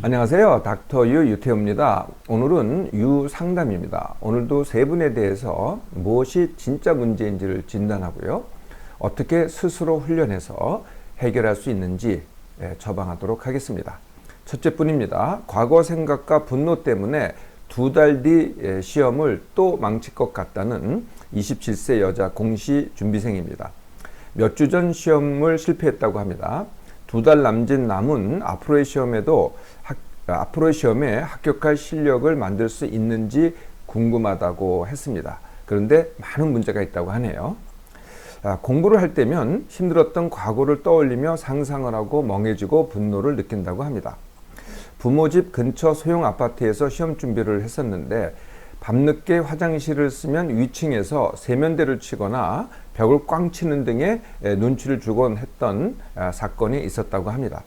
안녕하세요. 닥터 유 유태우입니다. 오늘은 유상담입니다. 오늘도 세 분에 대해서 무엇이 진짜 문제인지를 진단하고요. 어떻게 스스로 훈련해서 해결할 수 있는지 처방하도록 하겠습니다. 첫째 분입니다. 과거 생각과 분노 때문에 2달 뒤 시험을 또 망칠 것 같다는 27세 여자 공시 준비생입니다. 몇 주 전 시험을 실패했다고 합니다. 2달 남은 앞으로의 시험에 합격할 실력을 만들 수 있는지 궁금하다고 했습니다. 그런데 많은 문제가 있다고 하네요. 공부를 할 때면 힘들었던 과거를 떠올리며 상상을 하고 멍해지고 분노를 느낀다고 합니다. 부모 집 근처 소형 아파트에서 시험 준비를 했었는데 밤늦게 화장실을 쓰면 위층에서 세면대를 치거나 벽을 꽝 치는 등의 눈치를 주곤 했던 사건이 있었다고 합니다.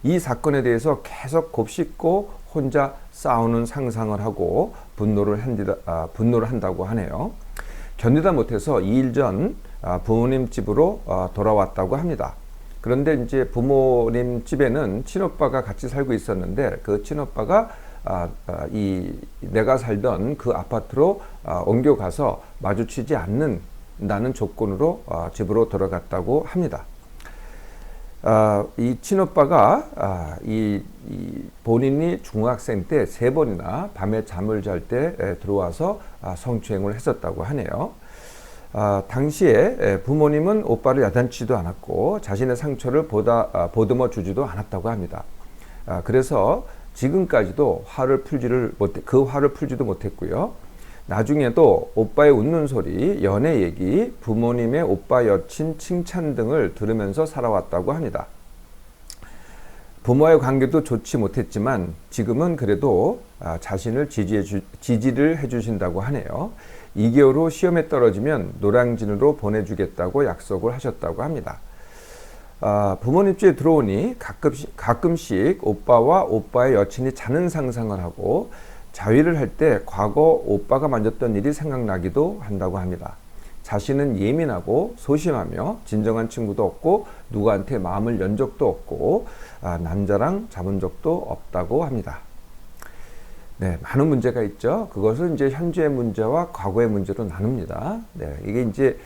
이 사건에 대해서 계속 곱씹고 혼자 싸우는 상상을 하고 분노를 한다고 하네요. 견디다 못해서 2일 전 부모님 집으로 돌아왔다고 합니다. 그런데 이제 부모님 집에는 친오빠가 같이 살고 있었는데 그 친오빠가 내가 살던 그 아파트로 옮겨가서 마주치지 않는다는 조건으로 집으로 들어갔다고 합니다. 이 친오빠가 본인이 중학생 때 3번이나 밤에 잠을 잘 때 들어와서 성추행을 했었다고 하네요. 당시에 부모님은 오빠를 야단치지도 않았고 자신의 상처를 보듬어 주지도 않았다고 합니다. 그래서 지금까지도 화를 풀지도 못했고요. 나중에도 오빠의 웃는 소리, 연애 얘기, 부모님의 오빠 여친 칭찬 등을 들으면서 살아왔다고 합니다. 부모와의 관계도 좋지 못했지만 지금은 그래도 자신을 지지를 해주신다고 하네요. 2개월 후 시험에 떨어지면 노량진으로 보내주겠다고 약속을 하셨다고 합니다. 부모님 집에 들어오니 가끔씩 오빠와 오빠의 여친이 자는 상상을 하고 자위를 할 때 과거 오빠가 만졌던 일이 생각나기도 한다고 합니다. 자신은 예민하고 소심하며 진정한 친구도 없고 누구한테 마음을 연 적도 없고 남자랑 잡은 적도 없다고 합니다. 네, 많은 문제가 있죠. 그것은 이제 현재의 문제와 과거의 문제로 나눕니다. 네, 이게 이제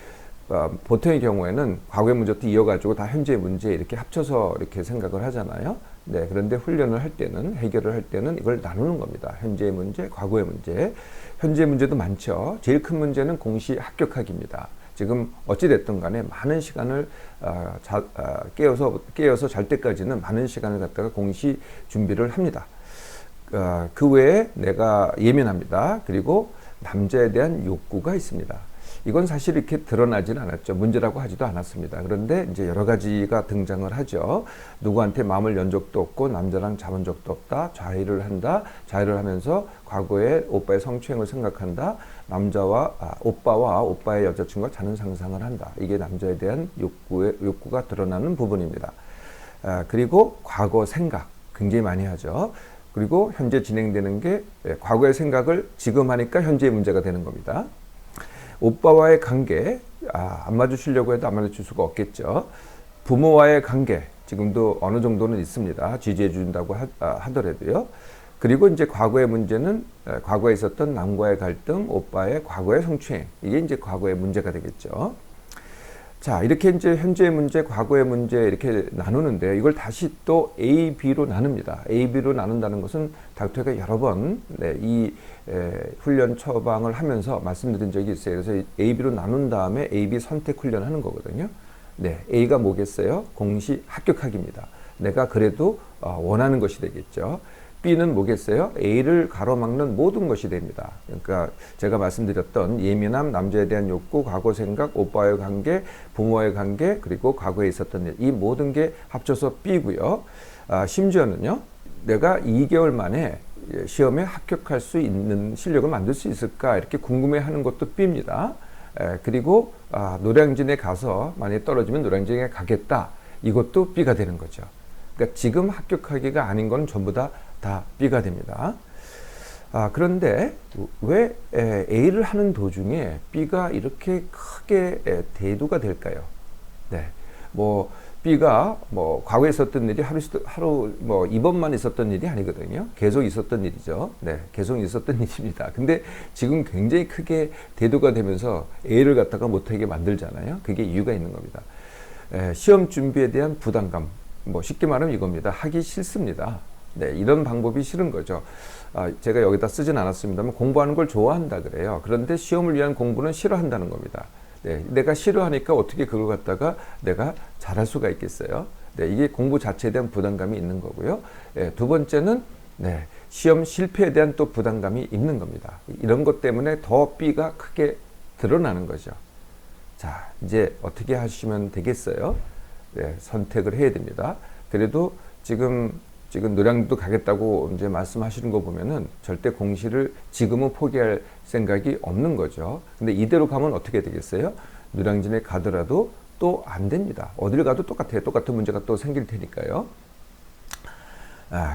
보통의 경우에는 과거의 문제도 이어가지고 다 현재의 문제 이렇게 합쳐서 이렇게 생각을 하잖아요. 네, 그런데 훈련을 할 때는, 해결을 할 때는 이걸 나누는 겁니다. 현재의 문제, 과거의 문제. 현재의 문제도 많죠. 제일 큰 문제는 공시 합격하기입니다. 지금 어찌됐든 간에 많은 시간을 깨어서 잘 때까지는 많은 시간을 갖다가 공시 준비를 합니다. 그 외에 내가 예민합니다. 그리고 남자에 대한 욕구가 있습니다. 이건 사실 이렇게 드러나지는 않았죠. 문제라고 하지도 않았습니다. 그런데 이제 여러 가지가 등장을 하죠. 누구한테 마음을 연 적도 없고 남자랑 잡은 적도 없다. 자위를 한다. 자위를 하면서 과거에 오빠의 성추행을 생각한다. 오빠와 오빠의 여자친구가 자는 상상을 한다. 이게 남자에 대한 욕구가 드러나는 부분입니다. 그리고 과거 생각 굉장히 많이 하죠. 그리고 현재 진행되는 게 과거의 생각을 지금 하니까 현재의 문제가 되는 겁니다. 오빠와의 관계, 안 맞으시려고 해도 안 맞을 수가 없겠죠. 부모와의 관계, 지금도 어느 정도는 있습니다. 지지해 준다고 하더라도요. 그리고 이제 과거의 문제는 과거에 있었던 남과의 갈등, 오빠의 과거의 성추행, 이게 이제 과거의 문제가 되겠죠. 자, 이렇게 이제 현재의 문제, 과거의 문제 이렇게 나누는데 이걸 다시 또 A, B로 나눕니다. A, B로 나눈다는 것은 닥터가 여러 번 이 훈련 처방을 하면서 말씀드린 적이 있어요. 그래서 A, B로 나눈 다음에 A, B 선택 훈련하는 거거든요. 네, A가 뭐겠어요? 공시 합격하기입니다. 내가 그래도 원하는 것이 되겠죠. B는 뭐겠어요? A를 가로막는 모든 것이 됩니다. 그러니까 제가 말씀드렸던 예민함, 남자에 대한 욕구, 과거 생각, 오빠와의 관계, 부모와의 관계, 그리고 과거에 있었던 일, 이 모든 게 합쳐서 B고요. 심지어는요, 내가 2개월 만에 시험에 합격할 수 있는 실력을 만들 수 있을까 이렇게 궁금해하는 것도 B입니다. 그리고 노량진에 가서 만약에 떨어지면 노량진에 가겠다. 이것도 B가 되는 거죠. 그러니까 지금 합격하기가 아닌 건 전부 다 B가 됩니다. 그런데 왜 A를 하는 도중에 B가 이렇게 크게 대두가 될까요? 네, B가 뭐 과거에 있었던 일이 하루 뭐 이번만 있었던 일이 아니거든요. 계속 있었던 일이죠. 네, 계속 있었던 일입니다. 근데 지금 굉장히 크게 대두가 되면서 A를 갖다가 못하게 만들잖아요. 그게 이유가 있는 겁니다. 시험 준비에 대한 부담감, 뭐 쉽게 말하면 이겁니다. 하기 싫습니다. 네, 이런 방법이 싫은 거죠. 제가 여기다 쓰진 않았습니다만 공부하는 걸 좋아한다 그래요. 그런데 시험을 위한 공부는 싫어한다는 겁니다. 네, 내가 싫어하니까 어떻게 그걸 갖다가 내가 잘할 수가 있겠어요. 네, 이게 공부 자체에 대한 부담감이 있는 거고요. 네, 두 번째는 네, 시험 실패에 대한 또 부담감이 있는 겁니다. 이런 것 때문에 더 B가 크게 드러나는 거죠. 자, 이제 어떻게 하시면 되겠어요? 네, 선택을 해야 됩니다. 그래도 지금 노량도 가겠다고 이제 말씀하시는 거 보면은 절대 공시를 지금은 포기할 생각이 없는 거죠. 근데 이대로 가면 어떻게 되겠어요? 노량진에 가더라도 또 안 됩니다. 어딜 가도 똑같아요. 똑같은 문제가 또 생길 테니까요.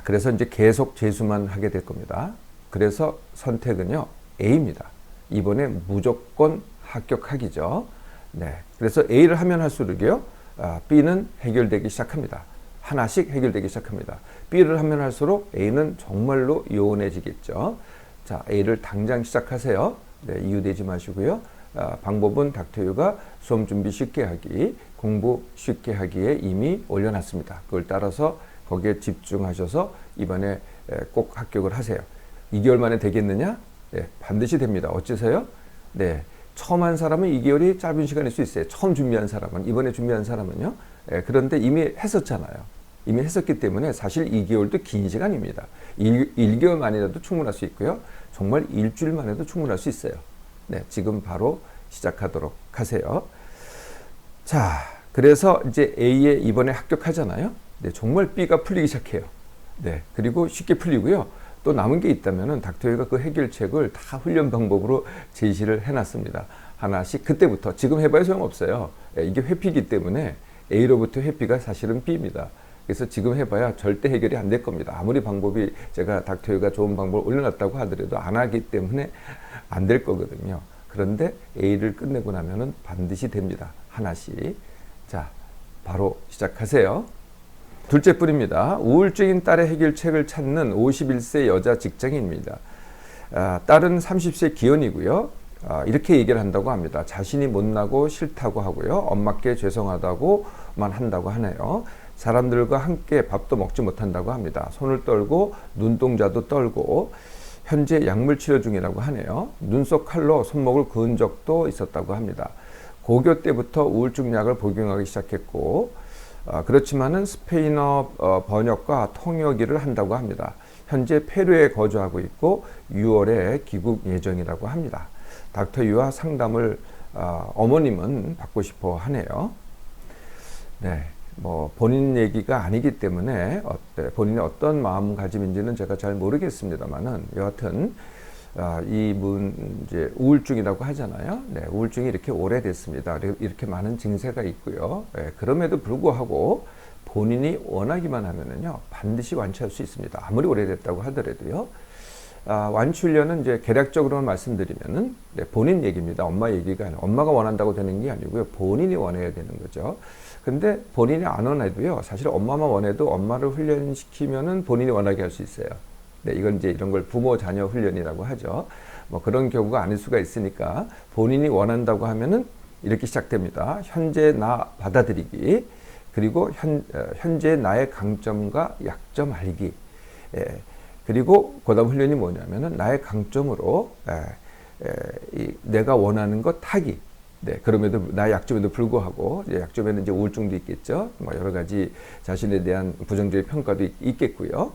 그래서 이제 계속 재수만 하게 될 겁니다. 그래서 선택은요, A입니다. 이번에 무조건 합격하기죠. 네. 그래서 A를 하면 할수록요, B는 해결되기 시작합니다. 하나씩 해결되기 시작합니다. B를 하면 할수록 A는 정말로 요원해지겠죠. 자, A를 당장 시작하세요. 네, 이유 내지 마시고요. 방법은 닥터유가 수험 준비 쉽게 하기, 공부 쉽게 하기에 이미 올려놨습니다. 그걸 따라서 거기에 집중하셔서 이번에 꼭 합격을 하세요. 2개월 만에 되겠느냐? 네, 반드시 됩니다. 어째서요? 네, 처음 한 사람은 2개월이 짧은 시간일 수 있어요. 처음 준비한 사람은, 이번에 준비한 사람은요. 그런데 이미 했었잖아요. 이미 했었기 때문에 사실 2개월도 긴 시간입니다. 1개월 만이라도 충분할 수 있고요. 정말 일주일만 해도 충분할 수 있어요. 네, 지금 바로 시작하도록 하세요. 자, 그래서 이제 A에 이번에 합격하잖아요. 네, 정말 B가 풀리기 시작해요. 네, 그리고 쉽게 풀리고요. 또 남은 게 있다면은 닥터유가 그 해결책을 다 훈련 방법으로 제시를 해놨습니다. 하나씩 그때부터 지금 해봐야 소용없어요. 이게 회피이기 때문에 A로부터 회피가 사실은 B입니다. 그래서 지금 해봐야 절대 해결이 안 될 겁니다. 아무리 방법이 제가 닥터유가 좋은 방법을 올려놨다고 하더라도 안 하기 때문에 안 될 거거든요. 그런데 A를 끝내고 나면은 반드시 됩니다. 하나씩. 자, 바로 시작하세요. 둘째 뿔입니다. 우울증인 딸의 해결책을 찾는 51세 여자 직장인입니다. 딸은 30세 기혼이고요. 이렇게 얘기를 한다고 합니다. 자신이 못나고 싫다고 하고요. 엄마께 죄송하다고만 한다고 하네요. 사람들과 함께 밥도 먹지 못한다고 합니다. 손을 떨고 눈동자도 떨고 현재 약물 치료 중이라고 하네요. 눈속 칼로 손목을 그은 적도 있었다고 합니다. 고교 때부터 우울증 약을 복용하기 시작했고 그렇지만은 스페인어 번역과 통역일을 한다고 합니다. 현재 페루에 거주하고 있고 6월에 귀국 예정이라고 합니다. 닥터유와 상담을 어머님은 받고 싶어 하네요. 네, 뭐 본인 얘기가 아니기 때문에 본인의 어떤 마음가짐인지는 제가 잘 모르겠습니다만은 여하튼 이제 우울증이라고 하잖아요. 네, 우울증이 이렇게 오래됐습니다. 이렇게 많은 증세가 있고요. 네, 그럼에도 불구하고 본인이 원하기만 하면은요 반드시 완치할 수 있습니다. 아무리 오래됐다고 하더라도요. 완치 훈련은 이제 개략적으로만 말씀드리면은 네, 본인 얘기입니다. 엄마 얘기가 아니라 엄마가 원한다고 되는 게 아니고요. 본인이 원해야 되는 거죠. 근데 본인이 안 원해도요. 사실 엄마만 원해도 엄마를 훈련시키면은 본인이 원하게 할 수 있어요. 네, 이건 이제 이런 걸 부모 자녀 훈련이라고 하죠. 뭐 그런 경우가 아닐 수가 있으니까 본인이 원한다고 하면은 이렇게 시작됩니다. 현재 나 받아들이기, 그리고 현재 나의 강점과 약점 알기. 그리고 그다음 훈련이 뭐냐면은 나의 강점으로 내가 원하는 것 하기. 네, 그럼에도 나의 약점에도 불구하고 약점에는 이제 우울증도 있겠죠. 뭐 여러 가지 자신에 대한 부정적인 평가도 있겠고요.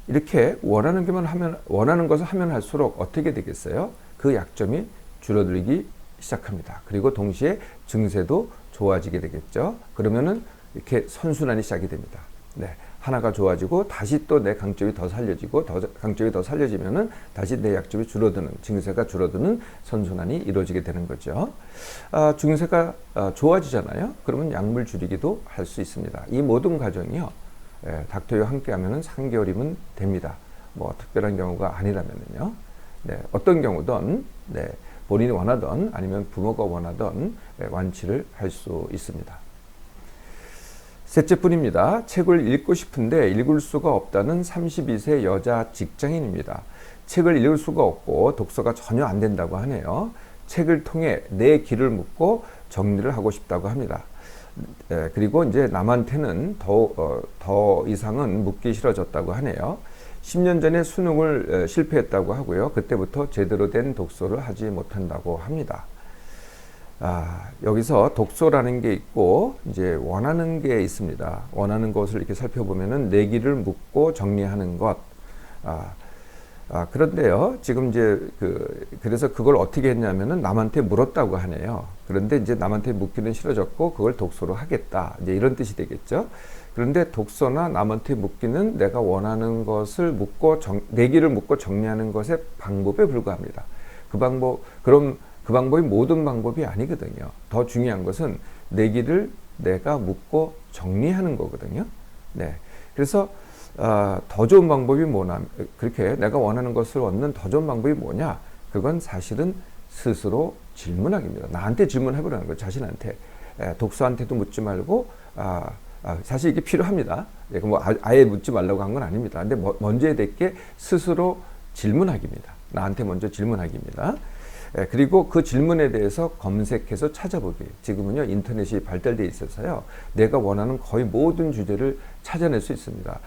이렇게 원하는 것을 하면 할수록 어떻게 되겠어요? 그 약점이 줄어들기 시작합니다. 그리고 동시에 증세도 좋아지게 되겠죠. 그러면은 이렇게 선순환이 시작이 됩니다. 네. 하나가 좋아지고 다시 또 내 강점이 더 살려지고 강점이 더 살려지면은 다시 내 약점이 줄어드는, 증세가 줄어드는 선순환이 이루어지게 되는 거죠. 증세가 좋아지잖아요. 그러면 약물 줄이기도 할 수 있습니다. 이 모든 과정이요. 닥터유와 함께 하면은 3개월이면 됩니다. 뭐 특별한 경우가 아니라면은요. 네, 어떤 경우든 네, 본인이 원하던 아니면 부모가 원하던 완치를 할 수 있습니다. 셋째뿐입니다. 책을 읽고 싶은데 읽을 수가 없다는 32세 여자 직장인입니다. 책을 읽을 수가 없고 독서가 전혀 안 된다고 하네요. 책을 통해 내 길을 묻고 정리를 하고 싶다고 합니다. 그리고 이제 남한테는 더 이상은 묻기 싫어졌다고 하네요. 10년 전에 수능을 실패했다고 하고요. 그때부터 제대로 된 독서를 하지 못한다고 합니다. 여기서 독서라는 게 있고 이제 원하는 게 있습니다. 원하는 것을 이렇게 살펴보면은 내 길을 묻고 정리하는 것. 그런데요, 지금 이제 그래서 그걸 어떻게 했냐면은 남한테 물었다고 하네요. 그런데 이제 남한테 묻기는 싫어졌고 그걸 독서로 하겠다. 이제 이런 뜻이 되겠죠. 그런데 독서나 남한테 묻기는 내가 원하는 것을 묻고 내 길을 묻고 정리하는 것의 방법에 불과합니다. 그 방법이 모든 방법이 아니거든요. 더 중요한 것은 내 길을 내가 묻고 정리하는 거거든요. 네. 그래서 더 좋은 방법이 뭐냐, 그렇게 내가 원하는 것을 얻는 더 좋은 방법이 뭐냐, 그건 사실은 스스로 질문하기입니다. 나한테 질문해보라는 거예요. 자신한테. 독서한테도 묻지 말고 사실 이게 필요합니다. 뭐 아예 묻지 말라고 한 건 아닙니다. 근데 먼저 해야 될 게 스스로 질문하기입니다. 나한테 먼저 질문하기입니다. 그리고 그 질문에 대해서 검색해서 찾아보기. 지금은요, 인터넷이 발달되어 있어서요, 내가 원하는 거의 모든 주제를 찾아낼 수 있습니다.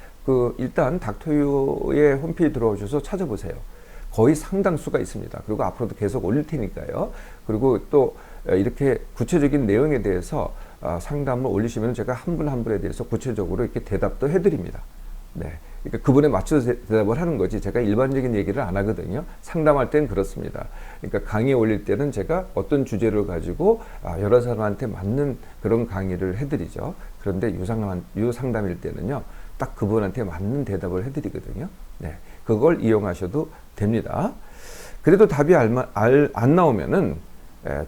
일단 닥터유의 홈페이지 들어오셔서 찾아보세요. 거의 상당수가 있습니다. 그리고 앞으로도 계속 올릴 테니까요. 그리고 또 이렇게 구체적인 내용에 대해서 상담을 올리시면 제가 한 분 한 분에 대해서 구체적으로 이렇게 대답도 해드립니다. 네. 그러니까 그분에 맞춰서 대답을 하는 거지 제가 일반적인 얘기를 안 하거든요. 상담할 때는 그렇습니다. 그러니까 강의 올릴 때는 제가 어떤 주제를 가지고 여러 사람한테 맞는 그런 강의를 해드리죠. 그런데 유상담일 때는요, 딱 그분한테 맞는 대답을 해드리거든요. 네. 그걸 이용하셔도 됩니다. 그래도 답이 안 나오면은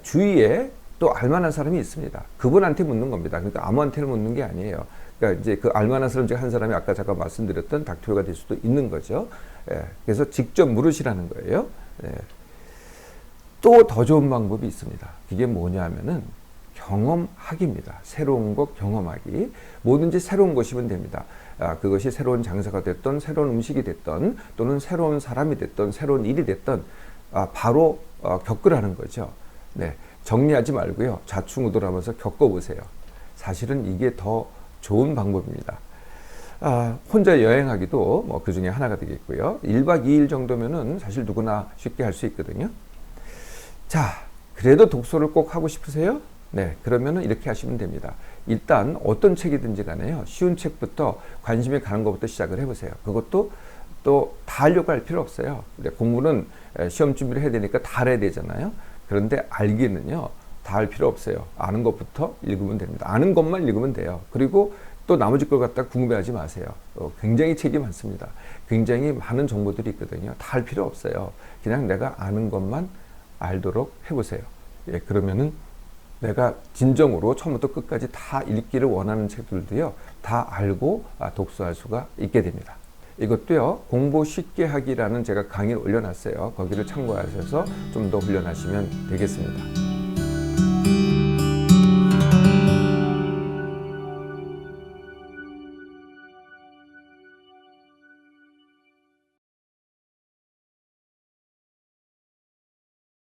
주위에 또 알만한 사람이 있습니다. 그분한테 묻는 겁니다. 그러니까 아무한테는 묻는 게 아니에요. 그러니까 이제 그 알만한 사람 중에 한 사람이 아까 잠깐 말씀드렸던 닥터유가 될 수도 있는 거죠. 그래서 직접 물으시라는 거예요. 또 더 좋은 방법이 있습니다. 그게 뭐냐 하면은 경험하기입니다. 새로운 것 경험하기. 뭐든지 새로운 것이면 됩니다. 그것이 새로운 장사가 됐던, 새로운 음식이 됐던, 또는 새로운 사람이 됐던, 새로운 일이 됐던, 바로 겪으라는 거죠. 네. 정리하지 말고요, 좌충우돌하면서 겪어보세요. 사실은 이게 더 좋은 방법입니다. 혼자 여행하기도 뭐 그 중에 하나가 되겠고요. 1박 2일 정도면은 사실 누구나 쉽게 할 수 있거든요. 자, 그래도 독서를 꼭 하고 싶으세요? 네, 그러면은 이렇게 하시면 됩니다. 일단 어떤 책이든지 간에요, 쉬운 책부터 관심이 가는 것부터 시작을 해보세요. 그것도 또 다 하려고 할 필요 없어요. 공부는 시험 준비를 해야 되니까 다 알아야 되잖아요. 그런데 알기는요, 다 할 필요 없어요. 아는 것부터 읽으면 됩니다. 아는 것만 읽으면 돼요. 그리고 또 나머지 걸 갖다가 궁금해하지 마세요. 굉장히 책이 많습니다. 굉장히 많은 정보들이 있거든요. 다 할 필요 없어요. 그냥 내가 아는 것만 알도록 해보세요. 그러면은 내가 진정으로 처음부터 끝까지 다 읽기를 원하는 책들도요, 다 알고 독서할 수가 있게 됩니다. 이것도요, 공부 쉽게 하기라는 제가 강의를 올려놨어요. 거기를 참고하셔서 좀 더 훈련하시면 되겠습니다.